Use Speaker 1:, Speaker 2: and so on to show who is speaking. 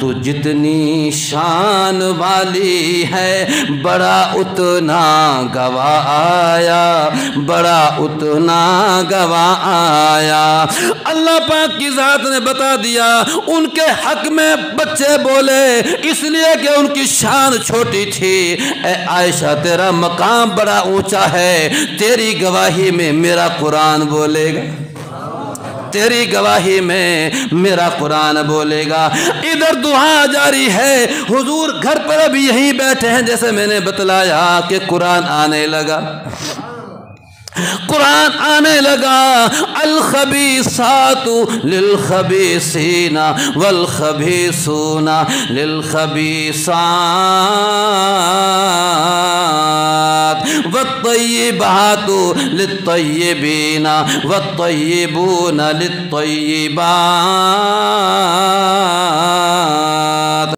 Speaker 1: تو جتنی شان والی ہے بڑا اتنا گواہ آیا، بڑا اتنا گواہ آیا۔ اللہ پاک کی ذات نے بتا دیا ان کے حق میں بچے بولے اس لیے کہ ان کی شان چھوٹی تھی۔ اے عائشہ تیرا مقام بڑا اونچا ہے، تیری گواہی میں میرا قرآن بولے گا، تیری گواہی میں میرا قرآن بولے گا۔ ادھر دعا جاری ہے، حضور گھر پر ابھی یہیں بیٹھے ہیں، جیسے میں نے بتلایا کہ قرآن آنے لگا، قرآن آنے لگا۔ الخبیثات للخبیثین والخبیثون للخبیثات والطیبات للطیبین والطیبون للطیبات